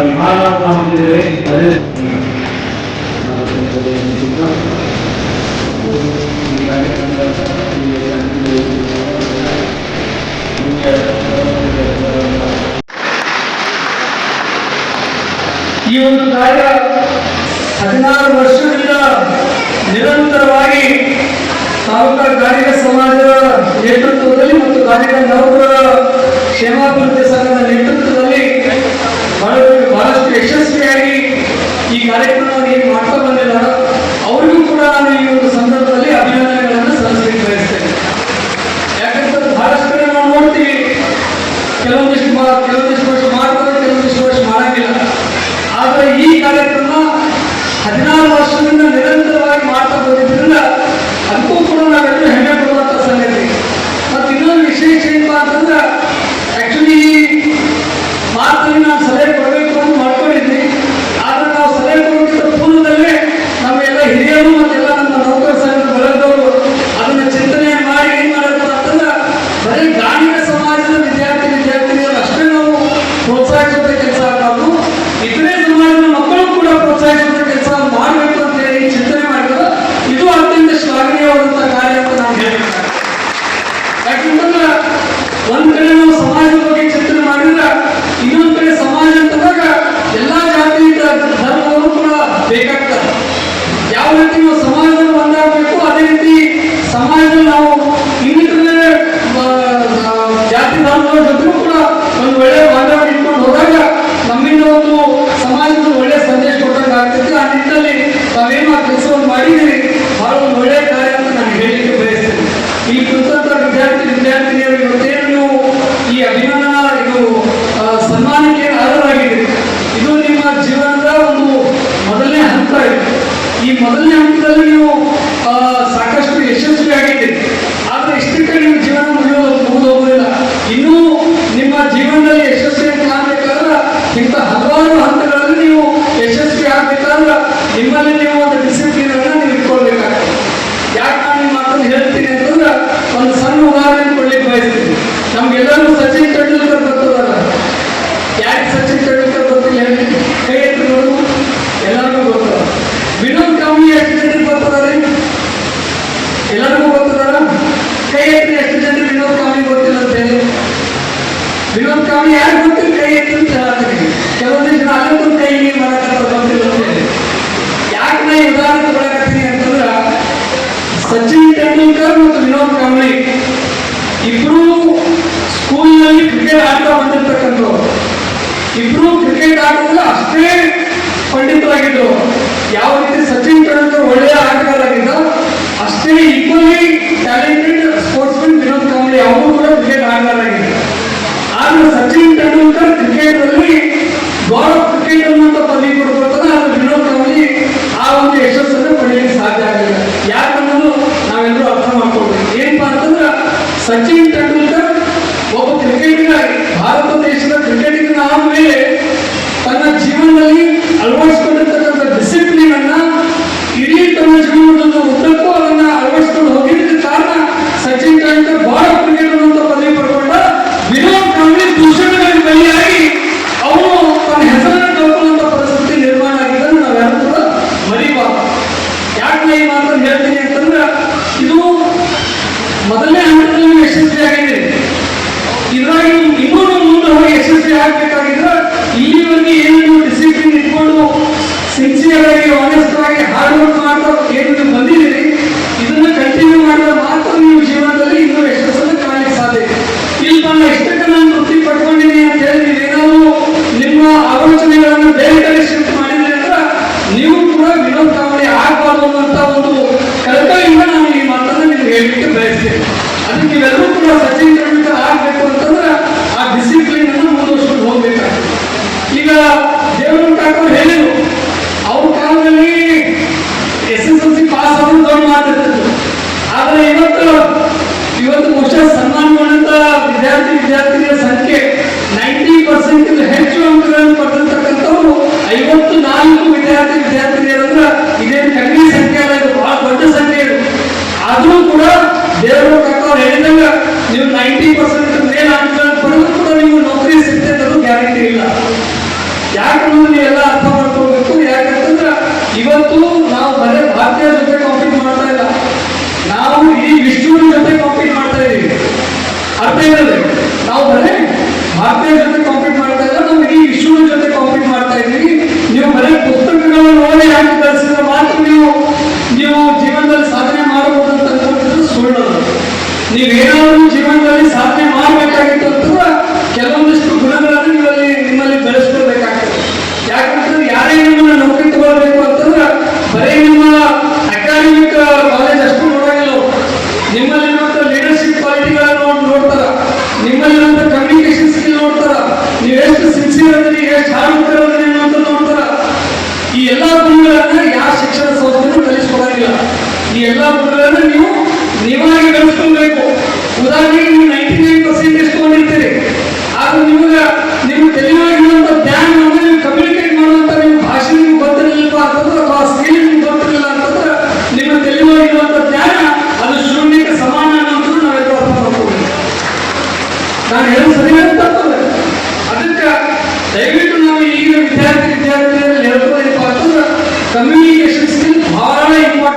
ವಿಭಾಗ ಹೊಂದಿದ್ದೇವೆ. ಈ ಒಂದು ಕಾರ್ಯ 16 ವರ್ಷದಿಂದ ನಿರಂತರವಾಗಿ ತಾಲೂಕಾ ಕಾರ್ಮಿಕ ಸಮಾಜದ ನೇತೃತ್ವದಲ್ಲಿ ಮತ್ತು ಕಾರ್ಮಿಕ ನೌಕರರ ಕ್ಷೇಮಾಭಿವೃದ್ಧಿ ಸಂಘದ ನೇತೃತ್ವದಲ್ಲಿ ಬಹಳಷ್ಟು ಯಶಸ್ವಿಯಾಗಿ ಈ ಕಾರ್ಯಕ್ರಮವನ್ನು ಏನು ಮಾಡ್ತಾ ಬಂದಿದ್ದಾರೆ ಅವರಿಗೂ ಕೂಡ ನಾನು ಈ ಒಂದು ಸಂದರ್ಭದಲ್ಲಿ ಅಭಿನಂದನೆಗಳನ್ನು ಸಲ್ಲಿಸಲಿಕ್ಕೆ ಬಯಸ್ತೇನೆ. ಯಾಕಂದ್ರೆ ಬಹಳಷ್ಟು ಕಡೆ ನಾವು ನೋಡ್ತೀವಿ, ಕೆಲವೊಂದಿಷ್ಟು ವರ್ಷ ಮಾಡ್ತಾರೆ, ಕೆಲವೊಂದಿಷ್ಟು ವರ್ಷ ಮಾಡಂಗಿಲ್ಲ. ಆದರೆ ಈ ಕಾರ್ಯಕ್ರಮ 16 ವರ್ಷದಿಂದ ನಿರಂತರವಾಗಿ ಮಾಡ್ತಾ ಬಂದಿದ್ದರಿಂದ ಅದಕ್ಕೂ ಕೂಡ ನಾವೆಲ್ಲರೂ ಹೆಮ್ಮೆ ಪಡುವಂಥ ಸಂಗತಿ. ಮತ್ತು ಇನ್ನೊಂದು ವಿಶೇಷ ಏನಪ್ಪಾ ಅಂತಂದ್ರೆ, ಆಕ್ಚುಲಿ ಮಾತಲ್ಲಿ ನಾನು ಸಲಹೆ ಕೊಡಬೇಕು ಅಂತ ಮಾಡ್ಕೊಂಡಿದ್ವಿ. ಆದ್ರೆ ನಾವು ಸಲಹೆ ಕೊಡೋಕ್ಕಿಂತ ಪೂರ್ವದಲ್ಲೇ ನಮ್ಮೆಲ್ಲ ಹಿರಿಯರು ಮತ್ತೆಲ್ಲ ನಮ್ಮ ನೌಕರ ಸಂಘದ ಬಳಗದವರು ಅದನ್ನ ಚಿಂತನೆ ಮಾಡಿ ಏನ್ ಮಾಡಬೇಕು ಅಂತಂದ್ರೆ, ಬರೀ ಗ್ರಾಮೀಣ ಸಮಾಜದ ವಿದ್ಯಾರ್ಥಿನಿಯರು ಅಷ್ಟೇ ನಾವು ಪ್ರೋತ್ಸಾಹಿಸುವಂತ ಕೆಲಸ ಆಗಬಾರ್ದು, ಇತರೆ ಸಮಾಜದ ಮಕ್ಕಳು ಕೂಡ ಪ್ರೋತ್ಸಾಹಿಸುವಂತ ಕೆಲಸ ಮಾಡಬೇಕು ಅಂತ ಹೇಳಿ ಚಿಂತನೆ ಮಾಡಿದ್ರೆ ಇದು ಅತ್ಯಂತ ಶ್ಲಾಘನೀಯವಾದಂತಹ ಕಾರ್ಯ ಅಂತ ನಾವು ಹೇಳ್ಬೇಕು. ಯಾಕಂತಂದ್ರೆ ಒಂದ್ ಕಡೆ ನಾವು ಸಮಾಜದ ಬಗ್ಗೆ ಚಿಂತನೆ ಮಾಡಿದ್ರೆ, ಇನ್ನೊಂದ್ ಕಡೆ ಸಮಾಜ ಅಂತಂದಾಗ ಎಲ್ಲಾ ಜಾತಿ ಧರ್ಮವರು ಕೂಡ ಬೇಕಾಗ್ತದೆ. ಯಾವ ರೀತಿ ನಾವು ಸಮಾಜದಲ್ಲಿ ಒಂದಾಗಬೇಕು, ಅದೇ ರೀತಿ ಸಮಾಜದಲ್ಲಿ ನಾವು ಇನ್ನಿತರೆ ಜಾತಿ ಧರ್ಮಗಳ ಜೊತೆಗೂ ಕೂಡ ಒಂದು ಒಳ್ಳೆಯ ಬಾಂಧವ್ಯ ಇಟ್ಕೊಂಡು ಹೋದಾಗ ನಮ್ಮಿಂದ ಒಂದು ಸಮಾಜದ ಒಳ್ಳೆಯ ಸಂದೇಶ ಕೊಟ್ಟಂಗೆ ಆಗ್ತೈತಿ. ಆ ನಿಟ್ಟಿನಲ್ಲಿ ತಾವೇನು ಆ ಕೆಲಸವನ್ನು ಮಾಡಿದ್ದೀರಿ, ಬಹಳ ಒಂದು ಒಳ್ಳೆಯ ಕಾರ್ಯ ಅಂತ ನಾನು ಹೇಳಲಿಕ್ಕೆ ಬಯಸ್ತೇನೆ. ಈ ಕುರಿತಂತ ವಿದ್ಯಾರ್ಥಿನಿಯರು ಇವತ್ತೇನು ನೀವು ಈ ಅಭಿನಂದನಾ ಇದು ಸನ್ಮಾನಕ್ಕೆ ಅರ್ಹರಾಗಿದ್ದೀರಿ, ಇದು ನಿಮ್ಮ ಜೀವನದ ಒಂದು ಮೊದಲನೇ ಹಂತ ಇದೆ. ಈ ಮೊದಲನೇ ಹಂತದಲ್ಲಿ ನೀವು ಸಾಕಷ್ಟು ಯಶಸ್ವಿಯಾಗಿದ್ದೀರಿ. ಆದ್ರೆ ಇಷ್ಟಕ್ಕೆ ನಿಮ್ಮ ಜೀವನ ಮುಗಿದೋಗುವುದಿಲ್ಲ. ಇನ್ನೂ ನಿಮ್ಮ ಜೀವನದಲ್ಲಿ ಯಶಸ್ವಿಯನ್ನು ಕಾಣಬೇಕಾದ್ರೆ ಇಂಥ ಹಲವಾರು ಹಂತಗಳಲ್ಲಿ ನೀವು ಯಶಸ್ವಿ ಆಗ್ಬೇಕಾದ್ರೆ ನಿಮ್ಮಲ್ಲಿ ನೀವು ಒಂದು ಡಿಸಿಪ್ಲಿನ್ ಅನ್ನ ನೀವು ಇಟ್ಕೊಳ್ಬೇಕಾಗ್ತದೆ. ಯಾಕೆ ನಾನು ಈ ಮಾತನ್ನು ಹೇಳ್ತೀನಿ ಅಂತಂದ್ರೆ, ಒಂದು ಸಣ್ಣ ಉದಾಹರಣೆ ಕೊಡ್ಲಿಕ್ಕೆ ಬಯಸ್ತೀನಿ. ನಮ್ಗೆಲ್ಲರೂ ಸಚಿನ್ ತೆಂಡೂಲ್ಕರ್ ಗೊತ್ತದಲ್ಲ. ಯಾಕೆ ಸಚಿನ್ ತೆಂಡೂಲ್ಕರ್ ಗೊತ್ತಿಲ್ಲ ಹೇಳಿ? ಕೈ ಎತ್ತಿ ನೋಡು, ಎಲ್ಲರಿಗೂ ಗೊತ್ತದ. ವಿನೋದ್ ಕಾಂಬ್ಳಿ ಎಷ್ಟು ಜನರಿಗೆ ಗೊತ್ತದ? ಎಲ್ಲರಿಗೂ ಗೊತ್ತದ? ಕೈ ಎತ್ತಿ ಎಷ್ಟು ಜನರಿಗೆ ವಿನೋದ್ ಕಾಂಬ್ಳಿ ಗೊತ್ತಿಲ್ಲ ಅಂತ ಹೇಳಿ? ವಿನೋದ್ ಕಾಂಬ್ಳಿ ಯಾರು ಗೊತ್ತಿಲ್ಲ ಕೈ ಎತ್ತಿ ಅಂತ ಹೇಳ್ತೀನಿ. ಕೆಲವೊಂದಿಷ್ಟು ಜನ ಅಲ್ಲಂತೂ ಕೈ ಮಾಡಕ್ಕೆ ಗೊತ್ತಿಲ್ಲ ಅಂತ ಹೇಳಿ. ಯಾಕೆ ನಾ ಈ ಉದಾಹರಣೆ ಕೊಡಕತ್ತೀನಿ ಅಂತಂದ್ರೆ, ಸಚಿನ್ ತೆಂಡೂಲ್ಕರ್ ಮತ್ತು ವಿನೋದ್ ಕಾಂಬ್ಳಿ ಇಬ್ರು ಸ್ಕೂಲ್ನಲ್ಲಿ ಕ್ರಿಕೆಟ್ ಆಡ್ತಾ ಬಂದಿರ್ತಕ್ಕಂಥವ್ರು. ಇಬ್ರು ಕ್ರಿಕೆಟ್ ಆಟದಲ್ಲಿ ಅಷ್ಟೇ ಪಂಡಿತರಾಗಿದ್ರು. ಯಾವ ರೀತಿ ಸಚಿನ್ ತೆಂಡೂಲ್ಕರ್ ಒಳ್ಳೆಯ ಆಟಗಾರರಾಗಿದ್ದ, ಅಷ್ಟೇ equally talented sports Mann Vinod Kambli ಅವರು ಕೂಡ ಕ್ರಿಕೆಟ್ ಆಟಗಾರರಾಗಿದ್ದಾರೆ. ಆದ್ರೆ ಸಚಿನ್ ತೆಂಡೂಲ್ಕರ್ ಕ್ರಿಕೆಟ್ ಅಲ್ಲಿ ಗಾಡ್ ಆಫ್ ಕ್ರಿಕೆಟ್ ಅನ್ನುವಂಥ ಪದವಿ ಕೊಡ್ಕೊಳ್ತಾರೆ. ಆದ್ರೆ ವಿನೋದ್ ಕಾಂಬ್ಳಿ ಆ ಒಂದು ಯಶಸ್ಸನ್ನು ಪಡೆಯಲಿಕ್ಕೆ ಸಾಧ್ಯ ಆಗಲಿಲ್ಲ. ಯಾಕನ್ನೋದು ನಾವೆಲ್ಲರೂ ಅರ್ಥ ಮಾಡ್ಕೊಳ್ಬೇಕು. ಏನಪ್ಪಾ ಅಂತಂದ್ರೆ, ಸಚಿನ್ ತೆಂಡೂಲ್ಕರ್ ಒಬ್ಬ ಕ್ರಿಕೆಟಿಗರಾಗಿ ಭಾರತ ದೇಶದ ಕ್ರಿಕೆಟಿಗನ ಆದ್ಮೇಲೆ ತನ್ನ ಜೀವನದಲ್ಲಿ ಅಳವಡಿಸಿಕೊಂಡಿರ್ತಕ್ಕಂಥ ಡಿಸಿಪ್ಲಿನ್ ಅನ್ನ ಇಡೀ ತನ್ನ ಜೀವನದ ಉದ್ದಕ್ಕೂ ಅದನ್ನ ಅಳವಡಿಸಿಕೊಂಡು ಹೋಗಿದ್ದಕ್ಕೆ ಕಾರಣ ಸಚಿನ್ ತೆಂಡೂಲ್ಕರ್ ಬಾಳ ಕ್ರಿಕೆಟ್ ಅನ್ನುವಂಥ ಪದವಿ ಪಡ್ಕೊಂಡ. ವಿನೋದ್ ಕಾಂಬ್ಳಿ ದೂಷಣೆಗಳಿಗೆ ಬಲಿಯಾಗಿ ಅವನು ತನ್ನ ಹೆಸರನ್ನು ಕಳ್ಕೊಳ್ಳುವಂತ ಪರಿಸ್ಥಿತಿ ನಿರ್ಮಾಣ ಆಗಿದ್ದನ್ನು ನಾವ್ಯಾರು ಕೂಡ ಮರಿಬಾರ್ದು. ಯಾಕೆ ಈ ಮಾತನ್ನು ಹೇಳ್ತೀನಿ ಅಂತಂದ್ರೆ, ಇದು ಮೊದಲನೇ ಹಂತದಲ್ಲಿ ಯಶಸ್ವಿಯಾಗಿದೆ. ಇದ್ರಾಗಿ ಇನ್ನೂ ಮುಂದೆ ಹೋಗಿ ಯಶಸ್ವಿ ಆಗ್ಬೇಕಾಗಿದ್ರೆ ಇಲ್ಲಿವರೆಗೆ ಏನು ನೀವು ಡಿಸಿಪ್ಲಿನ್ ಇಟ್ಕೊಂಡು ಸಿನ್ಸಿಯರ್ ಆಗಿ ಆನೆಸ್ಟ್ ಆಗಿ ಹಾರ್ಡ್ ವರ್ಕ್ ಮಾಡ್ತಾ ಏನು ನೀವು ಬಂದಿದ್ದೀರಿ, ಇದನ್ನ ಕಂಟಿನ್ಯೂ ಮಾಡಿದ್ರೆ ಮಾತ್ರ ನೀವು ಜೀವನದಲ್ಲಿ ಇನ್ನೂ ಯಶಸ್ಸನ್ನು ಕಾಣಲಿಕ್ಕೆ ಸಾಧ್ಯ ಇದೆ. ಇಲ್ಲಿ ನಾನು ಇಷ್ಟಕ್ಕೆ ನಾನು ತೃಪ್ತಿ ಪಡ್ಕೊಂಡಿದ್ದೀನಿ ಅಂತ ಹೇಳಿ ನೀವೇನಾದ್ರು ನಿಮ್ಮ ಆಲೋಚನೆಗಳನ್ನು ಬೇರೆ ಕಡೆ ಶಿಫ್ಟ್ ಮಾಡಿದ್ರಿ ಅಂದ್ರೆ ನೀವು ಕೂಡ ವಿನೋದ್ ಕಾಂಬ್ಳಿ ಆಗಬಾರ್ದು ಅನ್ನುವಂಥ ಒಂದು ಕರ್ತವ್ಯದಿಂದ ನಾನು ಈ ಮಾತನ್ನು ನಿಮ್ಗೆ ಹೇಳಲಿಕ್ಕೆ ಬಯಸ್ತೇನೆ. ಅದಕ್ಕೆ ನೀವೆಲ್ಲರೂ ಕೂಡ ಸಚಿನ್ ತೆಂಡೂಲ್ಕರ್ ಆಗ್ಬೇಕು ಅಂತಂದ್ರೆ ಆ ಡಿಸಿಪ್ಲಿನ್ ಅನ್ನು ಮುಂದುವರ್ಸ್ಕೊಂಡು ಹೋಗ್ಬೇಕಾಗ್ತದೆ. ಈಗ ದೇವರೂರ್ ಠಾಕೂರ್ ಹೇಳಿದ್ರು, ಅವ್ರ ಕಾಲದಲ್ಲಿ SSLC ಪಾಸ್ ಆದ್ರೂ ದೊಡ್ಡ ಮಾತಿರ್ತಿದ್ರು. ಆದ್ರೆ ಇವತ್ತು ಬಹುಶಃ ಸನ್ಮಾನಗೊಂಡಂತ ವಿದ್ಯಾರ್ಥಿನಿಯರ ಸಂಖ್ಯೆ 90% ಹೆಚ್ಚು ಅಂಕಗಳನ್ನು ಪಡೆದಿರ್ತಕ್ಕಂಥವ್ರು 54 ವಿದ್ಯಾರ್ಥಿನಿಯರಂದ್ರೆ ಇದೇನು ಕಡಿಮೆ ಸಂಖ್ಯೆ ಅಲ್ಲ, ಇದು ಬಹಳ ದೊಡ್ಡ ಸಂಖ್ಯೆ ಇದೆ. ಆದ್ರೂ ಕೂಡ ದೇವರು ಠಾಕೂರ್ ಹೇಳಿದಾಗ ನೀವು 90% ಮೇಲೆ ಅಂಕಗಳನ್ನು ಪಡೆದು ಕೂಡ ನೀವು ನೌಕರಿ ಸಿಗ್ತದೆ ಅನ್ನೋದು ಗ್ಯಾರಂಟಿ ಇಲ್ಲ. ಯಾಕಂದ್ರೆ ನೀವೆಲ್ಲ ಅರ್ಥ ಮಾಡ್ಕೋಬೇಕು. ಯಾಕಂತಂದ್ರೆ ಇವತ್ತು ನಾವು ಬರೀ ಭಾರತೀಯ ಜೊತೆ ಕಾಂಪೀಟ್ ಮಾಡ್ತಾ ಇಲ್ಲ, ನಾವು ಇಡೀ ವಿಶ್ವದ ಜೊತೆ ಕಾಂಪೀಟ್ ಮಾಡ್ತಾ ಇದ್ದೀವಿ. ಅರ್ಥ ಇರೋದು, ನಾವು ಬರೀ ಭಾರತೀಯ ಜೊತೆ ಕಾಂಪೀಟ್ ಮಾಡ್ತಾ ಇಲ್ಲ, ನಾವು ಇಡೀ ವಿಶ್ವದ ಜೊತೆ ಕಾಂಪೀಟ್ ಮಾಡ್ತಾ ಇದ್ದೀವಿ. ನೀವು ಬರೀ ಪುಸ್ತಕಗಳನ್ನು ನೋಡಿ ಹಾಕಿ ಕಳಿಸಿದ್ರೆ ಮಾತ್ರ ನೀವು ಜೀವನದಲ್ಲಿ ಸಾಧನೆ ಮಾಡಬಹುದು ಅಂತ ಅನ್ಕೊಂಡಿದ್ರೆ ಸುಳ್ಳು. ನೀವೇನಾದ್ರೂ ಜೀವನದಲ್ಲಿ ಸಾಧನೆ ಮಾಡಬೇಕಾಗಿತ್ತು ಅಂತಂದ್ರೆ ಕೆಲವೊಂದಿಷ್ಟು ಗುಣಗಳನ್ನು ನಿಮ್ಮಲ್ಲಿ ಬೆಳೆಸ್ಕೊಳ್ಬೇಕಾಗ್ತದೆ. ಯಾಕಂತಂದ್ರೆ ಯಾರೇ ನಿಮ್ಮನ್ನ ನೌಕರಿ ತಗೊಳ್ಬೇಕು ಅಂತಂದ್ರೆ ಬರೀ ನಿಮ್ಮ ಅಕಾಡೆಮಿಕ್ ಕಾಲೇಜ್ ಅಷ್ಟು ನೋಡಂಗಿಲ್ಲ. ನಿಮ್ಮಲ್ಲಿರುವಂತ ಲೀಡರ್ಶಿಪ್ ಕ್ವಾಲಿಟಿಗಳನ್ನು ನೋಡ್ತಾರ, ನಿಮ್ಮಲ್ಲಿರುವಂತ ಕಮ್ಯುನಿಕೇಶನ್ ಸ್ಕಿಲ್ ನೋಡ್ತಾರ, ನೀವು ಎಷ್ಟು ಸಿನ್ಸಿಯರ್ ಅದರಿ, ಎಷ್ಟು ಹಾರ್ಡ್ ಅದರಿ ಅಂತ ನೋಡ್ತಾರ. ಈ ಎಲ್ಲಾ ಗುಣಗಳನ್ನ ಯಾವ ಶಿಕ್ಷಣ ಸಂಸ್ಥೆನೂ ಕಲಿಸ್ಕೊಡಂಗಿಲ್ಲ. ಈ ಎಲ್ಲಾ ಗುಣಗಳನ್ನ ನೀವಾಗಿ ಬೆಳೆಸ್ಕೊಳ್ಬೇಕು. ಉದಾಹರಣೆಗೆ ನೀವು 99% ತಗೊಂಡಿರ್ತೀರಿ, ಆದ್ರೆ ನಿಮ್ಗೆ ತಿಳಿವಾಗಿರುವಂತ ಜ್ಞಾನ ನೀವು ಕಮ್ಯುನಿಕೇಟ್ ಮಾಡುವಂತ ನಿಮ್ಮ ಭಾಷೆ ನಿಮ್ಗೆ ಗೊತ್ತಿರಲಿಲ್ಲ ಅಂತಂದ್ರೆ, ಅಥವಾ ಸ್ಕಿಲ್ ನಿಮ್ಗೆ ಗೊತ್ತಿರಲಿಲ್ಲ ಅಂತಂದ್ರೆ ನಿಮ್ಮ ತಿಳಿವಾಗಿರುವಂತ ಜ್ಞಾನ ಅದು ಶೂನ್ಯಕ್ಕೆ ಸಮಾನ ಅನ್ನೋದು ನಾವೆಲ್ಲ ಅರ್ಥ ಮಾಡ್ಕೋಬೇಕು. ನಾನು ಹೇಳೋದು ಸರಿ ಅಂತ ಅದಕ್ಕೆ ದಯವಿಟ್ಟು ನಾವು ಈಗಿನ ವಿದ್ಯಾರ್ಥಿಗಳಲ್ಲಿ ಹೇಳ್ಕೋದೇನಪ್ಪ ಅಂತಂದ್ರೆ ಕಮ್ಯುನಿಕೇಶನ್ ಸ್ಕಿಲ್ ಬಹಳ ಇಂಪಾರ್ಟೆಂಟ್.